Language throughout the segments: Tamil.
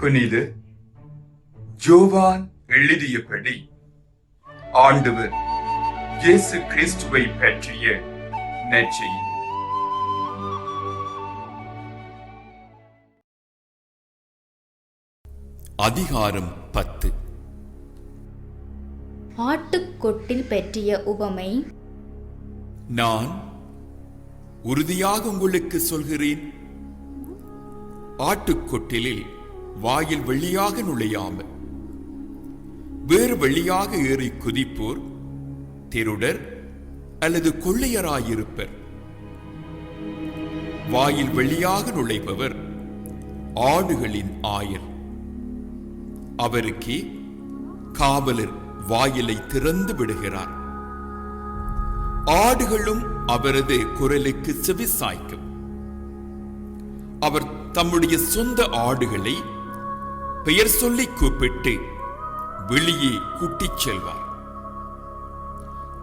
புனித யோவான் எழுதியபடி ஆண்டவர் இயேசு கிறிஸ்துவை பற்றிய நற்செய்தி. அதிகாரம் 10. ஆட்டுக்கொட்டில் பற்றிய உவமை. நான் உறுதியாக உங்களுக்கு சொல்கிறேன், ஆட்டுக்கொட்டிலில் வாயில் வழியாக நுழையாமல் வேறு வழியாக ஏறி குதிப்போர் திருடர் அல்லது கொள்ளையராயிருப்பர். வாயில் வழியாக நுழைபவர் ஆடுகளின் ஆயர். அவருக்கே காவலர் வாயிலை திறந்து விடுகிறார். ஆடுகளும் அவரது குரலுக்கு செவிசாய்க்கும். அவர் தம்முடைய சொந்த ஆடுகளை பெயர் சொல்லி கூப்பிட்டு வெளியே கூட்டிச் செல்வார்.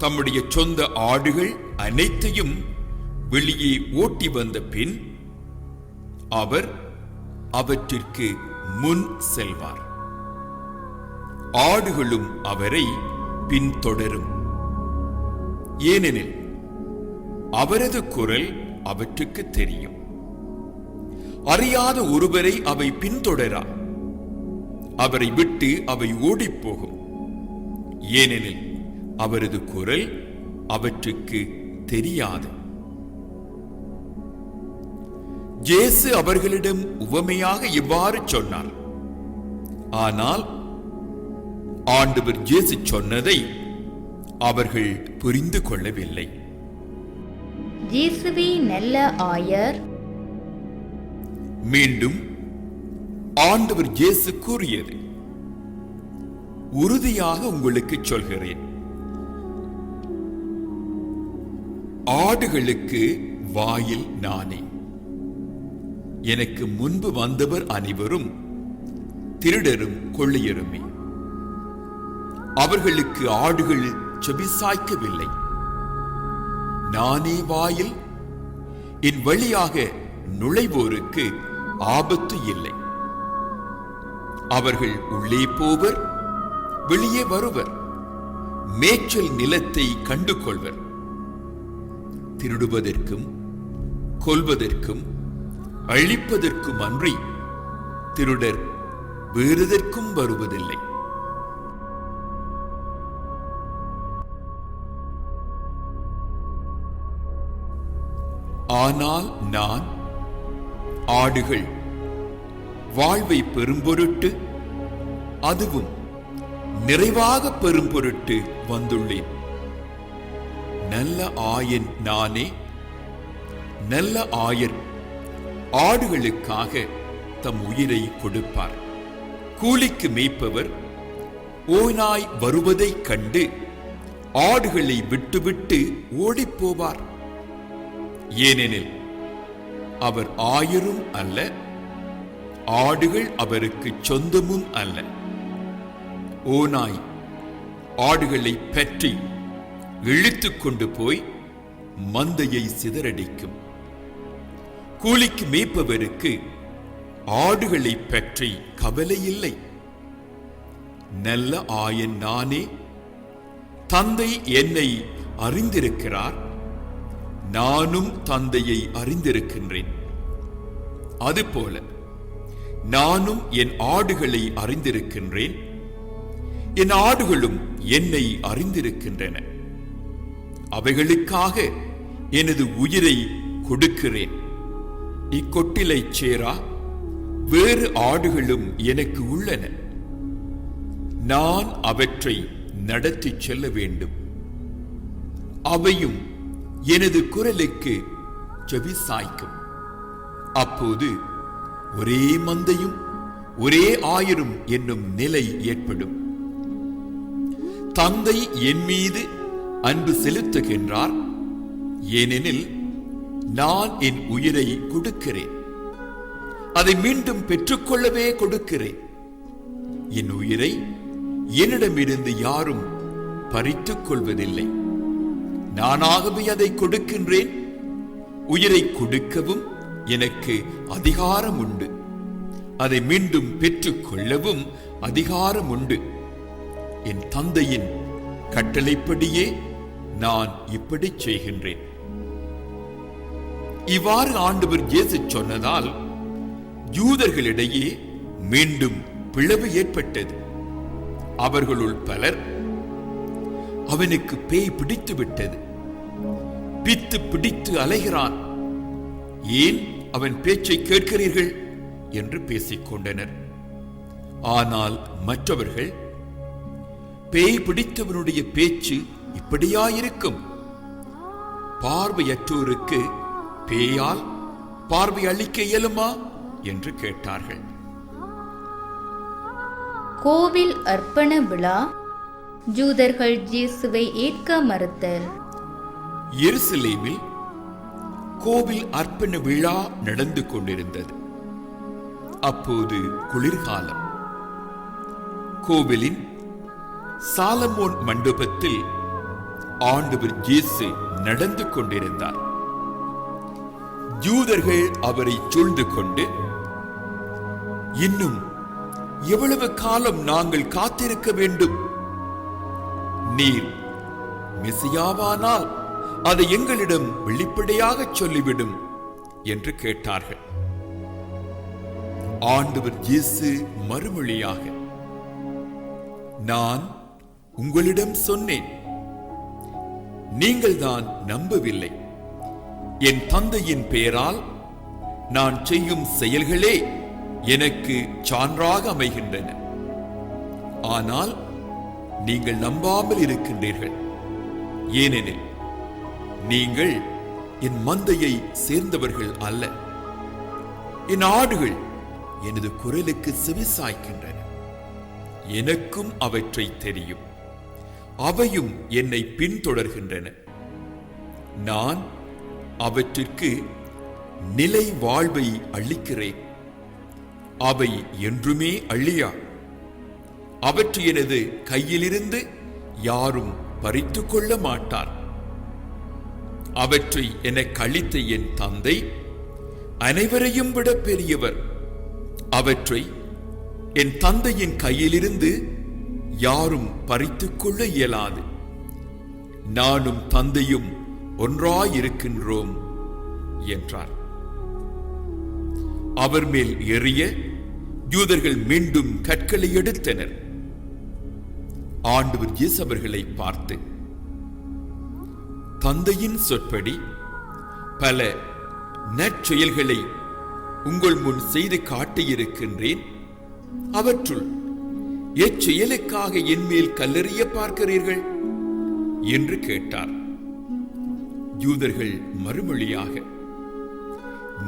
தம்முடைய சொந்த ஆடுகள் அனைத்தையும் வெளியே ஓட்டி வந்த பின் அவர் அவற்றிற்கு முன் செல்வார். ஆடுகளும் அவரை பின்தொடரும். ஏனெனில் அவரது குரல் அவற்றுக்கு தெரியும். அறியாத ஒருவரை அவை பின்தொடரா. அவரை விட்டு அவை ஓடிப்போகும். ஏனெனில் அவரது குரல் அவற்றுக்கு தெரியாது. இயேசு அவர்களிடம் உவமையாக இவ்வாறு சொன்னார். ஆனால் ஆண்டவர் இயேசு சொன்னதை அவர்கள் புரிந்து கொள்ளவில்லை. இயேசுவே நல்ல ஆயர். மீண்டும் ஆண்டவர் இயேசு கூறியது, உறுதியாக உங்களுக்கு சொல்கிறேன், ஆடுகளுக்கு வாயில் நானே. எனக்கு முன்பு வந்தவர் அனைவரும் திருடரும் கொள்ளையருமே. அவர்களுக்கு ஆடுகள் செவிசாய்க்கவில்லை. நானே வாயில். என் வழியாக நுழைவோருக்கு ஆபத்து இல்லை. அவர்கள் உள்ளே போவர், வெளியே வருவர், மேய்ச்சல் நிலத்தை கண்டு கொள்வர். திருடுவதற்கும் கொல்வதற்கும் அழிப்பதற்கும் அன்றி திருடர் வேறெதற்கும் வருவதில்லை. ஆனால் நான் ஆடுகள் வாழ்வை பெரும்பொருட்டு, அதுவும் நிறைவாக பெரும்பொருட்டு வந்துள்ளேன். நல்ல ஆயன் நானே. நல்ல ஆயர் ஆடுகளுக்காக தம் உயிரை கொடுப்பார். கூலிக்கு மேய்ப்பவர் ஓநாய் வருவதைக் கண்டு ஆடுகளை விட்டுவிட்டு ஓடிப்போவார். ஏனெனில் அவர் ஆயரும் அல்ல, ஆடுகள் அவருக்கு சொந்தமும் அல்ல. ஓநாய் ஆடுகளை பற்றி இழுத்துக் கொண்டு போய் மந்தையை சிதறடிக்கும். கூலிக்கு மேய்ப்பவருக்கு ஆடுகளை பற்றி கவலை இல்லை. நல்ல ஆயன் நானே. தந்தை என்னை அறிந்திருக்கிறார், நானும் தந்தையை அறிந்திருக்கின்றேன். அதுபோல நானும் என் ஆடுகளை அறிந்திருக்கின்றேன், என் ஆடுகளும் என்னை அறிந்திருக்கின்றன. அவைகளுக்காக எனது உயிரை கொடுக்கிறேன். இக்கொட்டிலைச் சேரா வேறு ஆடுகளும் எனக்கு உள்ளன. நான் அவற்றை நடத்திச் செல்ல வேண்டும். அவையும் எனது குரலுக்கு செவிசாய்க்கும். அப்போது ஒரே மந்தையும் ஒரே ஆயரும் என்னும் நிலை ஏற்படும். தந்தை என் மீது அன்பு செலுத்துகின்றார், ஏனெனில் நான் என் உயிரை கொடுக்கிறேன். அதை மீண்டும் பெற்றுக்கொள்ளவே கொடுக்கிறேன். என் உயிரை என்னிடமிருந்து யாரும் பறித்துக் கொள்வதில்லை. நானாகவே அதை கொடுக்கின்றேன். உயிரை கொடுக்கவும் எனக்கு அதிகாரம் உண்டு. அதை மீண்டும் பெற்றுக் கொள்ளவும் அதிகாரம் உண்டு. என் தந்தையின் கட்டளைப்படியே நான் இப்படி செய்கின்றேன். இவ்வாறு ஆண்டவர் இயேசு சொன்னதால் யூதர்களிடையே மீண்டும் பிளவு ஏற்பட்டது. அவர்களுள் பலர், அவனுக்கு பேய் பிடித்து விட்டது, பித்து பிடித்து அலைகிறான், ஏன் அவன் பேச்சை கேட்கிறீர்கள் என்று பேசிக் கொண்டனர். ஆனால் மற்றவர்கள், பேய் பிடித்தவனுடைய பேச்சு இப்படியாயிருக்கும், பார்வையற்றோருக்கு பேயால் பார்வை அளிக்க இயலுமா என்று கேட்டார்கள். கோவில் அர்ப்பண விழா. யூதர்கள் இயேசுவை ஏற்க மறுத்தல். எருசலேமில் கோவில் அர்ப்பண விழா நடந்து கொண்டிருந்தது. அப்போது குளிர்காலம். கோவிலின் சாலமோன் மண்டபத்தில் ஆண்டவர் இயேசு நடந்து கொண்டிருந்தார். யூதர்கள் அவரை சூழ்ந்து கொண்டு, இன்னும் எவ்வளவு காலம் நாங்கள் காத்திருக்க வேண்டும்? நீர் மெசியாவானால் அதை எங்களிடம் வெளிப்படையாக சொல்லிவிடும் என்று கேட்டார்கள். ஆண்டவர் இயேசு மறுமொழியாக, நான் உங்களிடம் சொன்னேன், நீங்கள் தான் நம்பவில்லை. என் தந்தையின் பெயரால் நான் செய்யும் செயல்களே எனக்கு சான்றாக அமைகின்றன. ஆனால் நீங்கள் நம்பாமல் இருக்கின்றீர்கள். ஏனெனில் நீங்கள் என் மந்தையை சேர்ந்தவர்கள் அல்ல. என் ஆடுகள் எனது குரலுக்கு செவிசாய்க்கின்றன. எனக்கும் அவற்றை தெரியும், அவையும் என்னை பின்தொடர்கின்றன. நான் அவற்றிற்கு நிலை வாழ்வை அளிக்கிறேன். அவை என்றுமே அழியா. அவற்றை எனது கையிலிருந்து யாரும் பறித்துக் கொள்ள மாட்டார். அவற்றை எனக்கு அளித்த என் தந்தை அனைவரையும் விட பெரியவர். அவற்றை என் தந்தையின் கையிலிருந்து யாரும் பறித்துக் கொள்ள இயலாது. நானும் தந்தையும் ஒன்றாயிருக்கின்றோம் என்றார். அவர் மேல் எறிய யூதர்கள் மீண்டும் கற்களை எடுத்தனர். ஆண்டவர் இயேசு அவர்களை பார்த்து, தந்தையின் சொற்படி பல நற்செயல்களை உங்கள் முன் செய்து காட்டியிருக்கின்றேன். அவற்றுள் எச்செயலுக்காக என் மேல் கல்லெறிய பார்க்கிறீர்கள் என்று கேட்டார். யூதர்கள் மறுமொழியாக,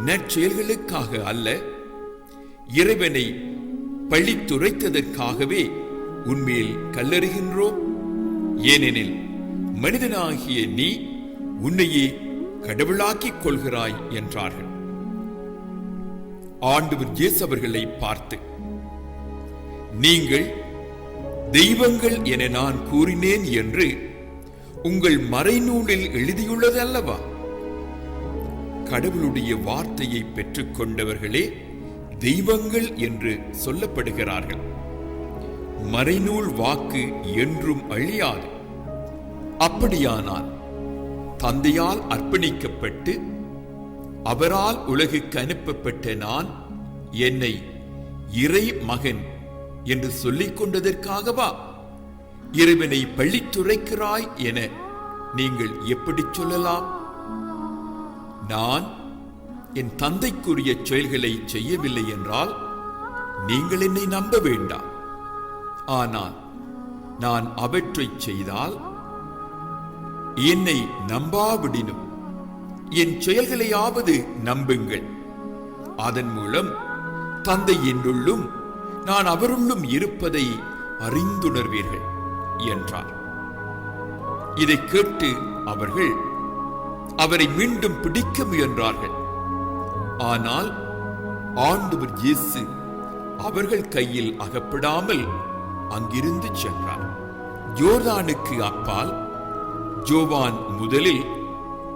நற்செயல்களுக்காக அல்ல, இறைவனை பழித்துரைத்ததற்காகவே உன்மேல் கல்லெறிகின்றோம். ஏனெனில் மனிதனாகிய நீ உன்னையே கடவுளாக்கிக் கொள்கிறாய் என்றார்கள். ஆண்டவர் இயேசு அவர்களை பார்த்து, நீங்கள் தெய்வங்கள் என நான் கூறினேன் என்று உங்கள் மறைநூலில் எழுதியுள்ளது அல்லவா? கடவுளுடைய வார்த்தையை பெற்றுக் கொண்டவர்களே தெய்வங்கள் என்று சொல்லப்படுகிறார்கள். மறைநூல் வாக்கு என்றும் அழியாது. அப்படியானால் தந்தையால் அர்ப்பணிக்கப்பட்டு அவரால் உலகுக்கு அனுப்பப்பட்ட நான் என்னை இறை மகன் என்று சொல்லிக் கொண்டதற்காகவா இறைவனை பழித்துரைக்கிறாய் என நீங்கள் எப்படி சொல்லலாம்? நான் என் தந்தைக்குரிய செயல்களை செய்யவில்லை என்றால் நீங்கள் என்னை நம்ப வேண்டாம். ஆனால் நான் அவற்றை செய்தால் என்னை நம்பாவிடினும் என் செயல்களையாவது நம்புங்கள். அதன் மூலம் தந்தை என்னுள்ளும் நான் அவருள்ளும் இருப்பதை அறிந்துணர்வீர்கள் என்றார். இதை கேட்டு அவர்கள் அவரை மீண்டும் பிடிக்க முயன்றார்கள். ஆனால் ஆண்டவர் இயேசு அவர்கள் கையில் அகப்படாமல் அங்கிருந்து சென்றார். யோர்தானுக்கு அப்பால் யோவான் முதலில்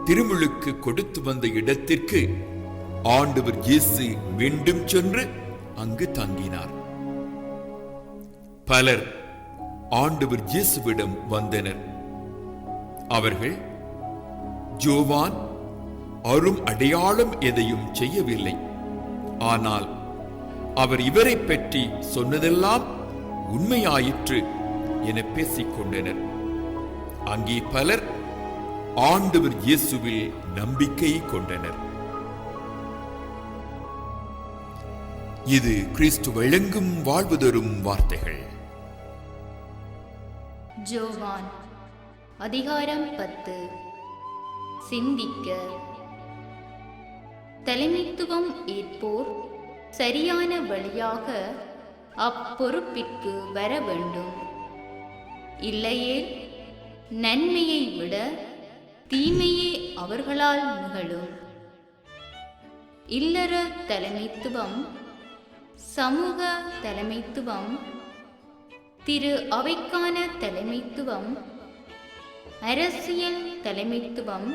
திருமுழுக்கு கொடுத்து வந்த இடத்திற்கு ஆண்டவர் இயேசு மீண்டும் சென்று அங்கு தங்கினார். பலர் ஆண்டவர் இயேசுவிடம் வந்தனர். அவர்கள், யோவான் அரும் அடையாளம் எதையும் செய்யவில்லை, ஆனால் அவர் இவரை பற்றி சொன்னதெல்லாம் உண்மையாயிற்று என பேசிக் கொண்டனர். அங்கே பலர் ஆண்டவர் இயேசுவில் நம்பிக்கை கொண்டனர். இது கிறிஸ்து வழங்கும் வாழ்வு தரும் வார்த்தைகள். யோவான் அதிகாரம் 10. சிந்திக்க. தலைமைத்துவம் ஏற்போர் சரியான வழியாக அப்பொறுப்பிற்கு வர வேண்டும். இல்லையேல் நன்மையை விட தீமையே அவர்களால் நிகழும். இல்லற தலைமைத்துவம், சமூக தலைமைத்துவம், திரு அவைக்கான தலைமைத்துவம், அரசியல் தலைமைத்துவம்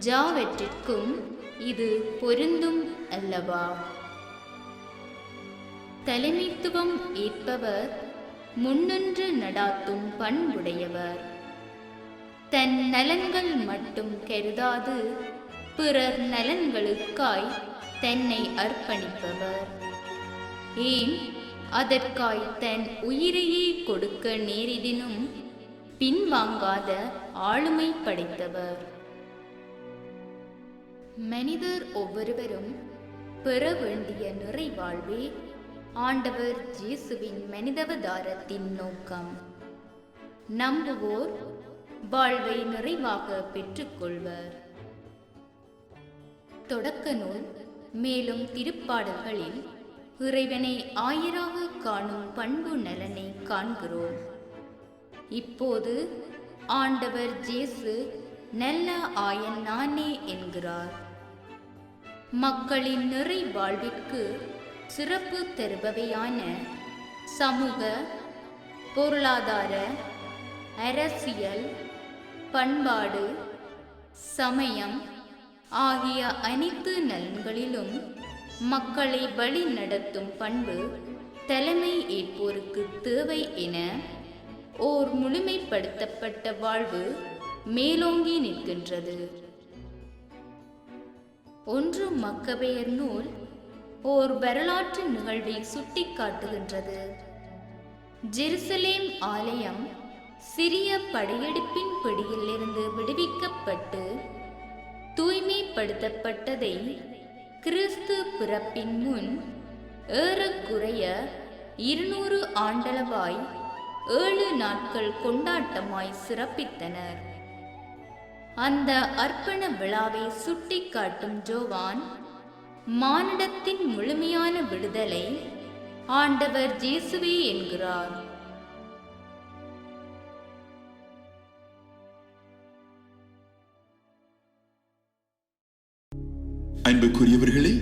யாவற்றிற்கும் இது பொருந்தும் அல்லவா? தலைமைத்துவம் ஏற்பவர் முன்னின்று நடாத்தும் பண்புடையவர். தன் நலன்கள் மட்டும் கருதாது பிறர் நலன்களுக்காய் தன்னை அர்ப்பணிப்பவர். ஏன், அதற்காய் தன் உயிரையே கொடுக்க நேரிடினும் பின்வாங்காத ஆளுமை படைத்தவர். மனிதர் ஒவ்வொருவரும் பெற வேண்டிய நிறைவாழ்வே ஆண்டவர் இயேசுவின் மனிதாவதாரத்தின் நோக்கம். நம்புவோர் வாழ்வை நிறைவாக பெற்றுக்கொள்வர். தொடக்க நூல் மேலும் திருப்பாடல்களில் இறைவனை ஆயராக காணும் பண்பு நலனை காண்கிறோம். இப்போது ஆண்டவர் இயேசு நல்ல ஆயன் நானே என்கிறார். மக்களின் நிறை வாழ்விற்கு சிறப்பு தருபவையான சமூக, பொருளாதார, அரசியல், பண்பாடு, சமயம் ஆகிய அனைத்து நலன்களிலும் மக்களை வழி நடத்தும் பண்பு தலைமை ஏற்போருக்கு தேவை என ஓர் முழுமைப்படுத்தப்பட்ட வாழ்வு மேலோங்கி நிற்கின்றது. 1 மக்கபேயர் நூல் ஓர் வரலாற்று நிகழ்வை சுட்டிக்காட்டுகின்றது. ஜெருசலேம் ஆலயம் சிறிய படையெடுப்பின் பிடியிலிருந்து விடுவிக்கப்பட்டு தூய்மைப்படுத்தப்பட்டதை கிறிஸ்து பிறப்பின் முன் ஏறக்குறைய 200 ஆண்டளவாய் 7 நாட்கள் கொண்டாட்டமாய் சிறப்பித்தனர். அந்த அர்ப்பண விழாவை சுட்டிக்காட்டும் யோவான், மானிடத்தின் முழுமையான விடுதலை ஆண்டவர் இயேசுவே என்கிறார். அன்புக்குரியவர்களே,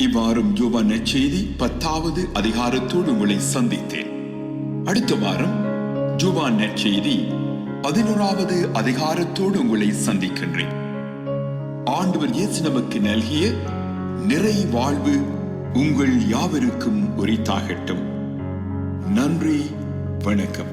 இவ்வாறும் யோவான் நற்செய்தி 10வது அதிகாரத்தோடு உங்களை சந்தித்தேன். அடுத்த வாரம் யோவான் நற்செய்தி 11வது அதிகாரத்தோடு உங்களை சந்திக்கின்றேன். ஆண்டவர் இயேசு நமக்கு நல்கிய நிறை வாழ்வு உங்கள் யாவருக்கும் உரித்தாகட்டும். நன்றி, வணக்கம்.